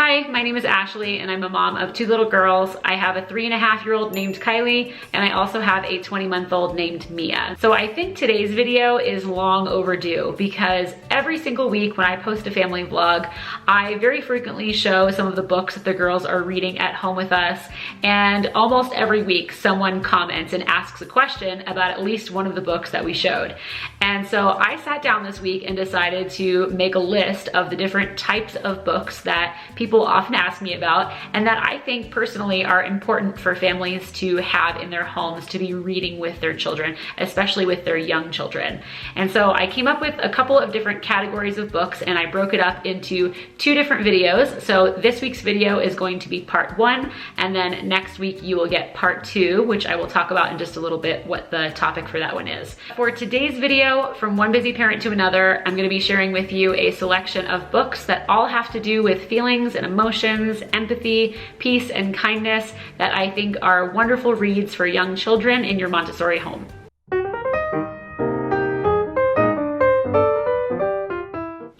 Hi, my name is Ashley and I'm a mom of 2 little girls. I have a 3.5-year-old named Kylie and I also have a 20-month-old named Mia. So I think today's video is long overdue because every single week when I post a family vlog, I very frequently show some of the books that the girls are reading at home with us, and almost every week someone comments and asks a question about at least one of the books that we showed. And so I sat down this week and decided to make a list of the different types of books that people often ask me about and that I think personally are important for families to have in their homes to be reading with their children, especially with their young children. And so I came up with a couple of different categories of books and I broke it up into 2 different videos. So this week's video is going to be part 1, and then next week you will get part 2, which I will talk about in just a little bit what the topic for that one is. For today's video, from one busy parent to another, I'm going to be sharing with you a selection of books that all have to do with feelings and emotions, empathy, peace, and kindness that I think are wonderful reads for young children in your Montessori home.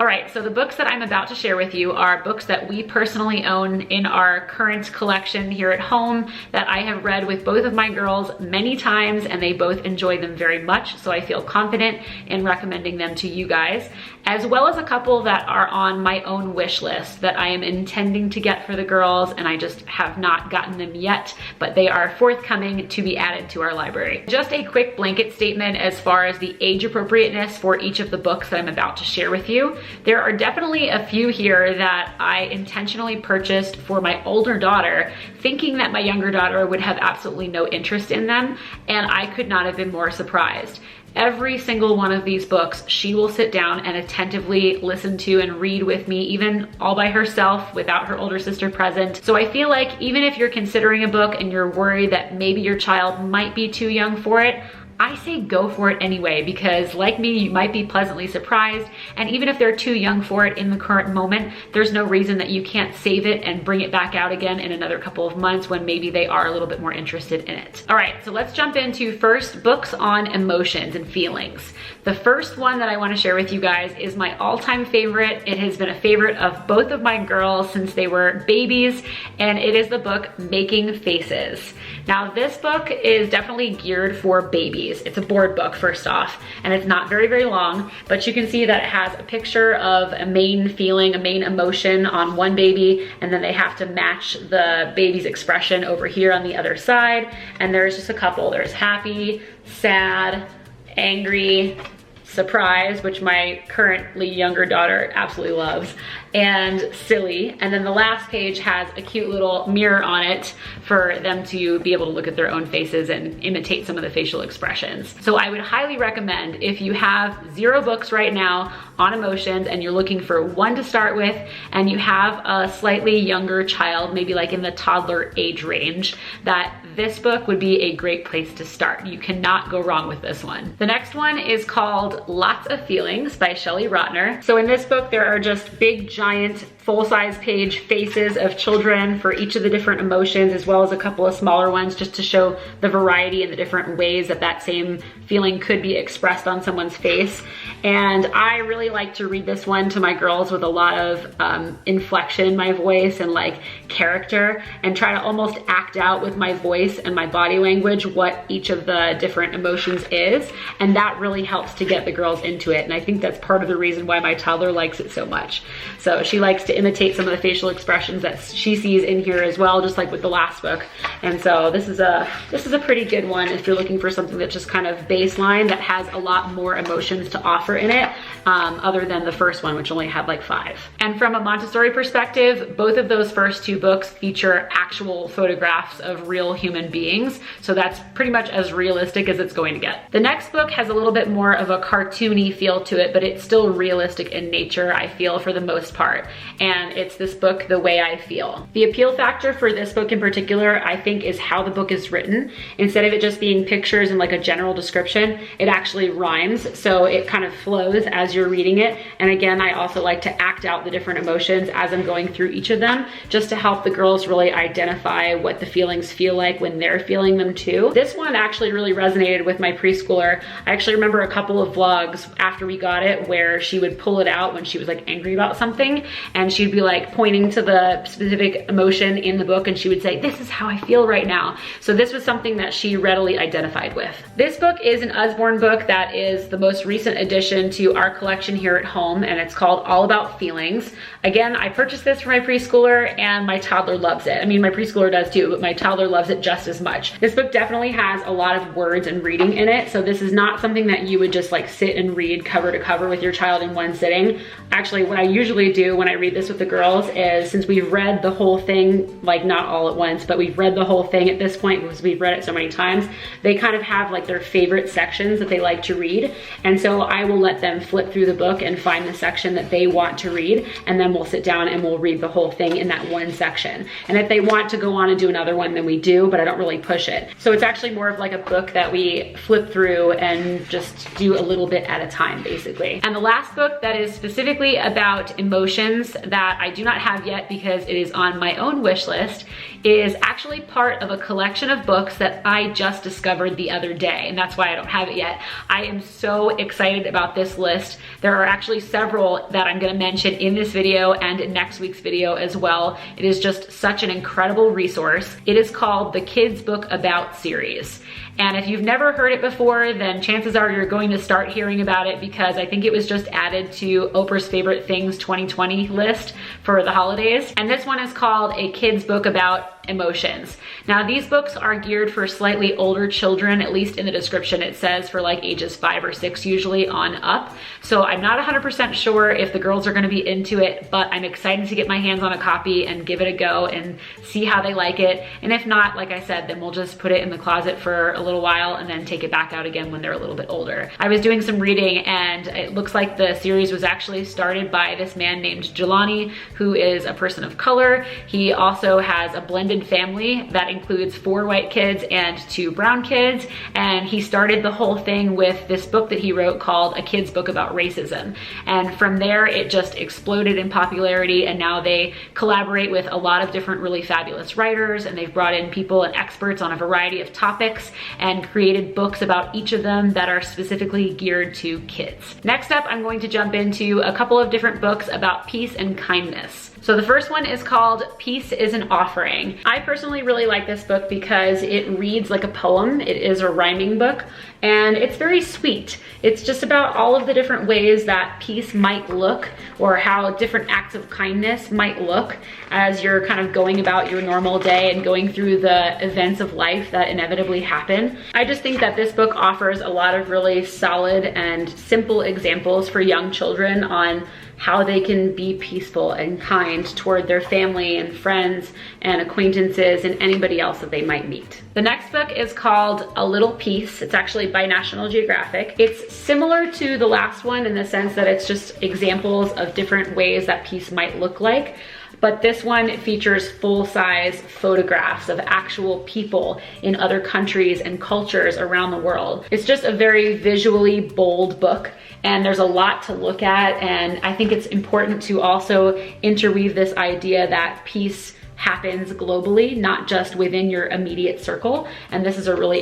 Alright, so the books that I'm about to share with you are books that we personally own in our current collection here at home that I have read with both of my girls many times and they both enjoy them very much, so I feel confident in recommending them to you guys, as well as a couple that are on my own wish list that I am intending to get for the girls and I just have not gotten them yet, but they are forthcoming to be added to our library. Just a quick blanket statement as far as the age appropriateness for each of the books that I'm about to share with you. There are definitely a few here that I intentionally purchased for my older daughter, thinking that my younger daughter would have absolutely no interest in them, and I could not have been more surprised. Every single one of these books, she will sit down and attentively listen to and read with me, even all by herself without her older sister present. So I feel like even if you're considering a book and you're worried that maybe your child might be too young for it, I say go for it anyway, because like me, you might be pleasantly surprised, and even if they're too young for it in the current moment, there's no reason that you can't save it and bring it back out again in another couple of months when maybe they are a little bit more interested in it. All right, so let's jump into first books on emotions and feelings. The first one that I want to share with you guys is my all-time favorite. It has been a favorite of both of my girls since they were babies, and it is the book Making Faces. Now this book is definitely geared for babies. It's a board book, first off, and it's not very, very long, but you can see that it has a picture of a main feeling, a main emotion on one baby, and then they have to match the baby's expression over here on the other side. And there's just a couple. There's happy, sad, angry, surprised, which my currently younger daughter absolutely loves, and silly. And then the last page has a cute little mirror on it for them to be able to look at their own faces and imitate some of the facial expressions. So I would highly recommend, if you have 0 books right now on emotions and you're looking for one to start with and you have a slightly younger child, maybe like in the toddler age range, that this book would be a great place to start. You cannot go wrong with this one. The next one is called Lots of Feelings by Shelley Rotner. So in this book, there are just big, giant, full-size page faces of children for each of the different emotions, as well as a couple of smaller ones just to show the variety and the different ways that that same feeling could be expressed on someone's face. And I really like to read this one to my girls with a lot of inflection in my voice and like character, and try to almost act out with my voice and my body language what each of the different emotions is, and that really helps to get the girls into it. And I think that's part of the reason why my toddler likes it so much. So she likes to imitate some of the facial expressions that she sees in here as well, just like with the last book. And so this is a pretty good one if you're looking for something that's just kind of baseline that has a lot more emotions to offer in it, other than the first one, which only had like 5. And from a Montessori perspective, both of those first 2 books feature actual photographs of real human beings, so that's pretty much as realistic as it's going to get. The next book has a little bit more of a cartoony feel to it, but it's still realistic in nature, I feel, for the most part. And it's this book, The Way I Feel. The appeal factor for this book in particular, I think, is how the book is written. Instead of it just being pictures and like a general description, it actually rhymes, so it kind of flows as as you're reading it. And again, I also like to act out the different emotions as I'm going through each of them, just to help the girls really identify what the feelings feel like when they're feeling them too. This one actually really resonated with my preschooler. I actually remember a couple of vlogs after we got it where she would pull it out when she was like angry about something, and she'd be like pointing to the specific emotion in the book, and she would say, "This is how I feel right now." So this was something that she readily identified with. This book is an Usborne book that is the most recent addition to our collection here at home, and it's called All About Feelings. Again, I purchased this for my preschooler, and my toddler loves it. I mean, my preschooler does too, but my toddler loves it just as much. This book definitely has a lot of words and reading in it, so this is not something that you would just like sit and read cover to cover with your child in one sitting. Actually, what I usually do when I read this with the girls is, since we've read the whole thing, like not all at once, but we've read the whole thing at this point because we've read it so many times, they kind of have like their favorite sections that they like to read. And so I will let them flip through the book and find the section that they want to read, and then we'll sit down and we'll read the whole thing in that one section. And if they want to go on and do another one, then we do, but I don't really push it. So it's actually more of like a book that we flip through and just do a little bit at a time, basically. And the last book that is specifically about emotions that I do not have yet because it is on my own wish list is actually part of a collection of books that I just discovered the other day, and that's why I don't have it yet. I am so excited about this list. There are actually several that I'm gonna mention in this video and in next week's video as well. It is just such an incredible resource. It is called the Kids Book About series. And if you've never heard it before, then chances are you're going to start hearing about it because I think it was just added to Oprah's Favorite Things 2020 list for the holidays. And this one is called A Kid's Book About Emotions. Now, these books are geared for slightly older children, at least in the description it says for like ages 5 or 6 usually on up. So I'm not 100% sure if the girls are gonna be into it, but I'm excited to get my hands on a copy and give it a go and see how they like it. And if not, like I said, then we'll just put it in the closet for a little while and then take it back out again when they're a little bit older. I was doing some reading and it looks like the series was actually started by this man named Jelani, who is a person of color. He also has a blended family that includes 4 white kids and 2 brown kids, and he started the whole thing with this book that he wrote called A Kid's Book About Racism. And from there it just exploded in popularity, and now they collaborate with a lot of different really fabulous writers, and they've brought in people and experts on a variety of topics and created books about each of them that are specifically geared to kids. Next up, I'm going to jump into a couple of different books about peace and kindness. So the first one is called Peace is an Offering. I personally really like this book because it reads like a poem. It is a rhyming book, and it's very sweet. It's just about all of the different ways that peace might look, or how different acts of kindness might look as you're kind of going about your normal day and going through the events of life that inevitably happen. I just think that this book offers a lot of really solid and simple examples for young children on how they can be peaceful and kind toward their family and friends and acquaintances and anybody else that they might meet. The next book is called A Little Peace. It's actually by National Geographic. It's similar to the last one in the sense that it's just examples of different ways that peace might look like. But this one features full-size photographs of actual people in other countries and cultures around the world. It's just a very visually bold book, and there's a lot to look at, and I think it's important to also interweave this idea that peace happens globally, not just within your immediate circle. And this is a really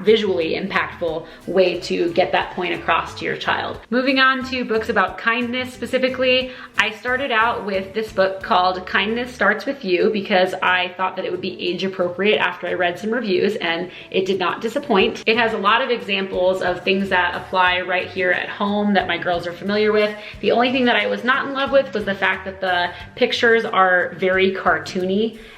visually impactful way to get that point across to your child. Moving on to books about kindness specifically, I started out with this book called Kindness Starts With You because I thought that it would be age appropriate after I read some reviews, and it did not disappoint. It has a lot of examples of things that apply right here at home that my girls are familiar with. The only thing that I was not in love with was the fact that the pictures are very cartoony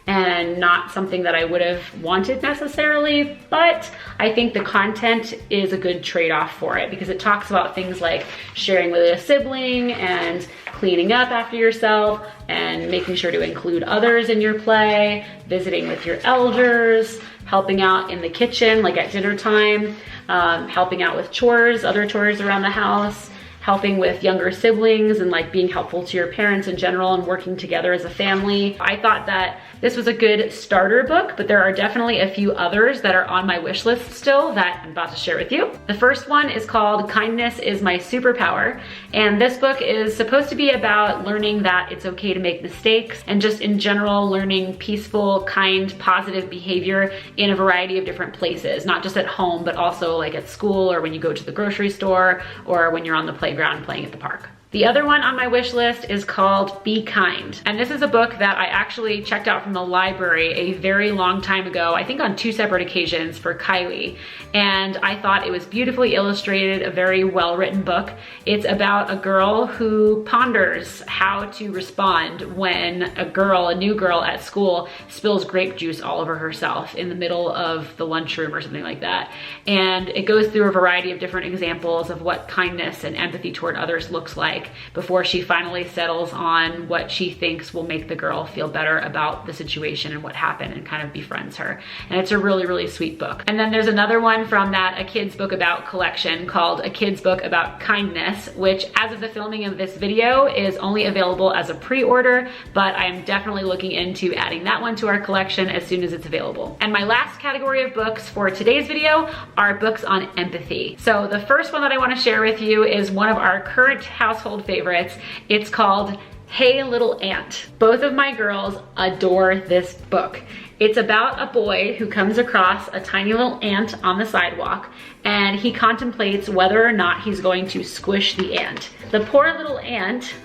and not something that I would have wanted necessarily, but I think the content is a good trade-off for it because it talks about things like sharing with a sibling and cleaning up after yourself and making sure to include others in your play, visiting with your elders, helping out in the kitchen like at dinner time, helping out with chores, other chores around the house, helping with younger siblings and like being helpful to your parents in general and working together as a family. I thought that this was a good starter book, but there are definitely a few others that are on my wish list still that I'm about to share with you. The first one is called Kindness is My Superpower. And this book is supposed to be about learning that it's okay to make mistakes and just in general learning peaceful, kind, positive behavior in a variety of different places, not just at home, but also like at school or when you go to the grocery store or when you're on the playground playing at the park. The other one on my wish list is called Be Kind. And this is a book that I actually checked out from the library a very long time ago, I think on 2 separate occasions for Kylie. And I thought it was beautifully illustrated, a very well-written book. It's about a girl who ponders how to respond when a new girl at school spills grape juice all over herself in the middle of the lunchroom or something like that. And it goes through a variety of different examples of what kindness and empathy toward others looks like before she finally settles on what she thinks will make the girl feel better about the situation and what happened and kind of befriends her. And it's a really, really sweet book. And then there's another one from that A Kid's Book About collection called A Kid's Book About Kindness, which as of the filming of this video is only available as a pre-order, but I am definitely looking into adding that one to our collection as soon as it's available. And my last category of books for today's video are books on empathy. So the first one that I want to share with you is one of our current household favorites. It's called Hey Little Ant. Both of my girls adore this book. It's about a boy who comes across a tiny little ant on the sidewalk and he contemplates whether or not he's going to squish the ant. The poor little ant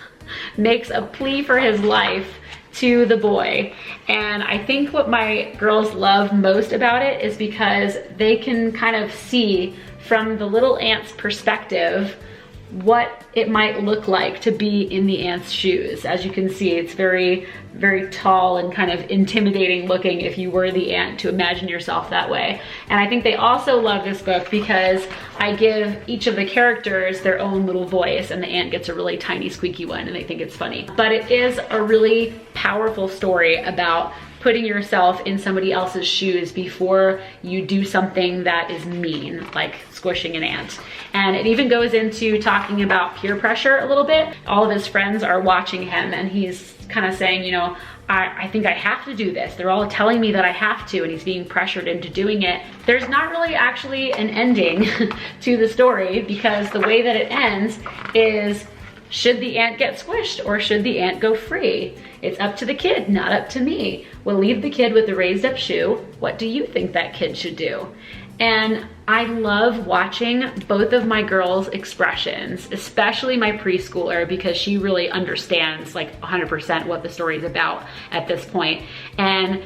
makes a plea for his life to the boy. And I think what my girls love most about it is because they can kind of see from the little ant's perspective what it might look like to be in the ant's shoes. As you can see, it's very, very tall and kind of intimidating looking if you were the ant, to imagine yourself that way. And I think they also love this book because I give each of the characters their own little voice and the ant gets a really tiny squeaky one and they think it's funny. But it is a really powerful story about putting yourself in somebody else's shoes before you do something that is mean, like squishing an ant. And it even goes into talking about peer pressure a little bit. All of his friends are watching him and he's kind of saying, you know, I think I have to do this. They're all telling me that I have to, and he's being pressured into doing it. There's not really actually an ending to the story because the way that it ends is, should the ant get squished or should the ant go free? It's up to the kid, not up to me. We'll leave the kid with the raised up shoe. What do you think that kid should do? And I love watching both of my girls' expressions, especially my preschooler, because she really understands like 100% what the story is about at this point. And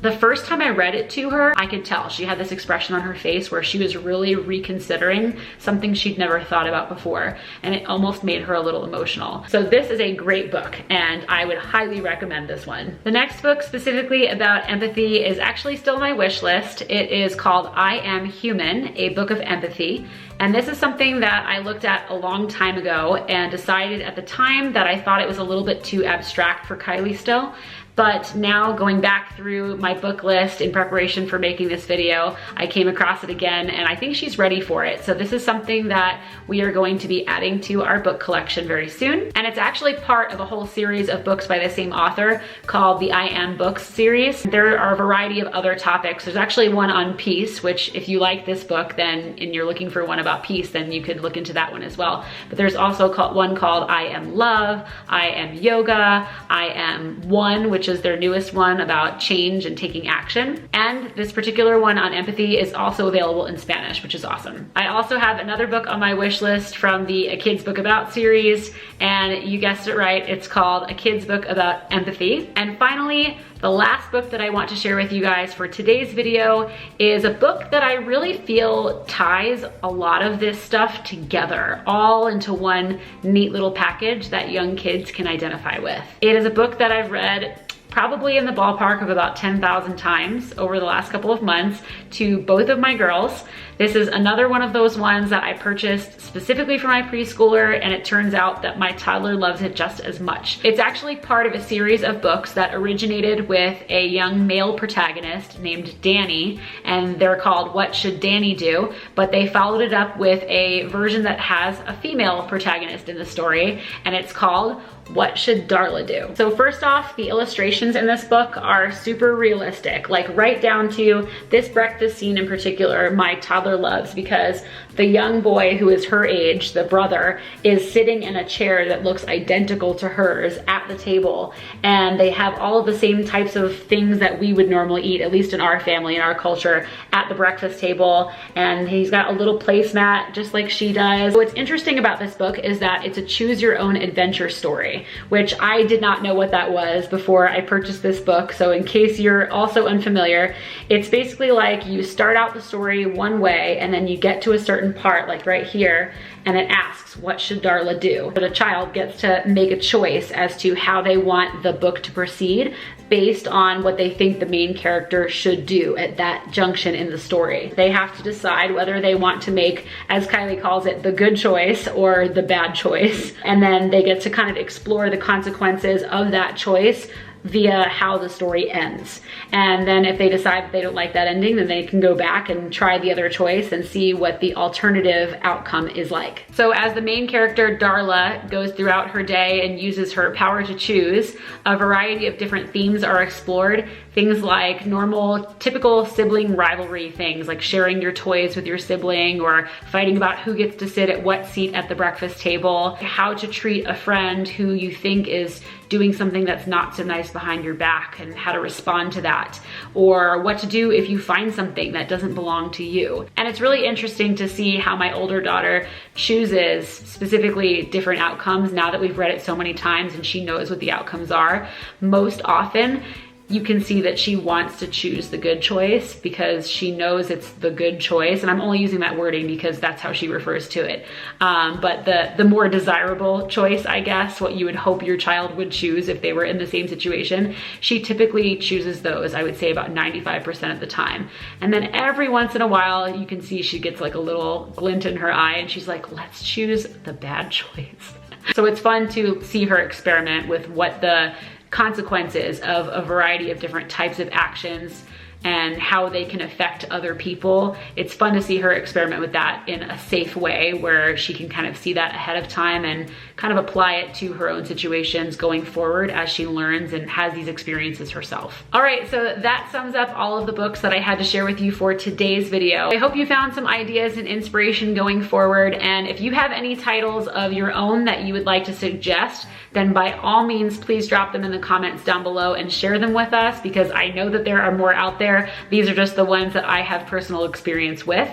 the first time I read it to her, I could tell she had this expression on her face where she was really reconsidering something she'd never thought about before, and it almost made her a little emotional. So this is a great book, and I would highly recommend this one. The next book specifically about empathy is actually still on my wish list. It is called I Am Human, a book of empathy. And this is something that I looked at a long time ago and decided at the time that I thought it was a little bit too abstract for Kylie still. But now going back through my book list in preparation for making this video, I came across it again and I think she's ready for it. So this is something that we are going to be adding to our book collection very soon. And it's actually part of a whole series of books by the same author called the I Am Books series. There are a variety of other topics. There's actually one on peace, which if you like this book then and you're looking for one about peace, then you could look into that one as well. But there's also one called I Am Love, I Am Yoga, I Am One, which is their newest one about change and taking action. And this particular one on empathy is also available in Spanish, which is awesome. I also have another book on my wish list from the A Kid's Book About series, and you guessed it right, it's called A Kid's Book About Empathy. And finally, the last book that I want to share with you guys for today's video is a book that I really feel ties a lot of this stuff together, all into one neat little package that young kids can identify with. It is a book that I've read probably in the ballpark of about 10,000 times over the last couple of months to both of my girls. This is another one of those ones that I purchased specifically for my preschooler, and it turns out that my toddler loves it just as much. It's actually part of a series of books that originated with a young male protagonist named Danny, and they're called What Should Danny Do? But they followed it up with a version that has a female protagonist in the story, and it's called What Should Darla Do? So first off, the illustrations in this book are super realistic, like right down to this breakfast scene in particular, my toddler loves, because the young boy who is her age, the brother, is sitting in a chair that looks identical to hers at the table, and they have all of the same types of things that we would normally eat, at least in our family, in our culture, at the breakfast table, and he's got a little placemat just like she does. What's interesting about this book is that it's a choose your own adventure story, which I did not know what that was before I purchased this book. So in case you're also unfamiliar, it's basically like you start out the story one way and then you get to a certain part, like right here, and it asks, what should Darla do? But a child gets to make a choice as to how they want the book to proceed based on what they think the main character should do at that junction in the story. They have to decide whether they want to make, as Kylie calls it, the good choice or the bad choice. And then they get to kind of explore the consequences of that choice via how the story ends. And then if they decide that they don't like that ending, then they can go back and try the other choice and see what the alternative outcome is like. So as the main character, Darla, goes throughout her day and uses her power to choose, a variety of different themes are explored. Things like normal, typical sibling rivalry things, like sharing your toys with your sibling or fighting about who gets to sit at what seat at the breakfast table, how to treat a friend who you think is doing something that's not so nice behind your back and how to respond to that, or what to do if you find something that doesn't belong to you. And it's really interesting to see how my older daughter chooses specifically different outcomes now that we've read it so many times and she knows what the outcomes are. Most often, you can see that she wants to choose the good choice because she knows it's the good choice. And I'm only using that wording because that's how she refers to it. But the more desirable choice, I guess, what you would hope your child would choose if they were in the same situation, she typically chooses those, I would say about 95% of the time. And then every once in a while, you can see she gets like a little glint in her eye and she's like, let's choose the bad choice. So it's fun to see her experiment with what the consequences of a variety of different types of actions and how they can affect other people. It's fun to see her experiment with that in a safe way where she can kind of see that ahead of time and kind of apply it to her own situations going forward as she learns and has these experiences herself. All right, so that sums up all of the books that I had to share with you for today's video. I hope you found some ideas and inspiration going forward, and if you have any titles of your own that you would like to suggest, then by all means, please drop them in the comments down below and share them with us, because I know that there are more out there. These are just the ones that I have personal experience with.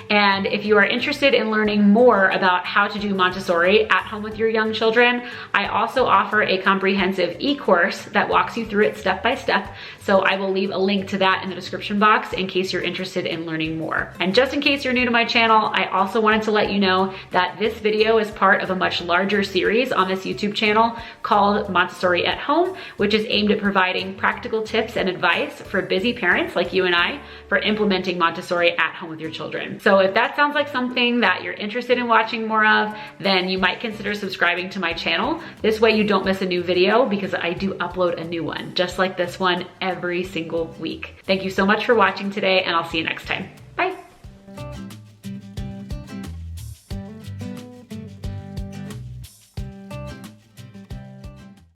And if you are interested in learning more about how to do Montessori at home with your young children, I also offer a comprehensive e-course that walks you through it step by step. So I will leave a link to that in the description box in case you're interested in learning more. And just in case you're new to my channel, I also wanted to let you know that this video is part of a much larger series on this YouTube channel called Montessori at Home, which is aimed at providing practical tips and advice for busy parents like you and I for implementing Montessori at home with your children. So if that sounds like something that you're interested in watching more of, then you might consider subscribing to my channel. This way you don't miss a new video, because I do upload a new one, just like this one, every single week. Thank you so much for watching today, and I'll see you next time.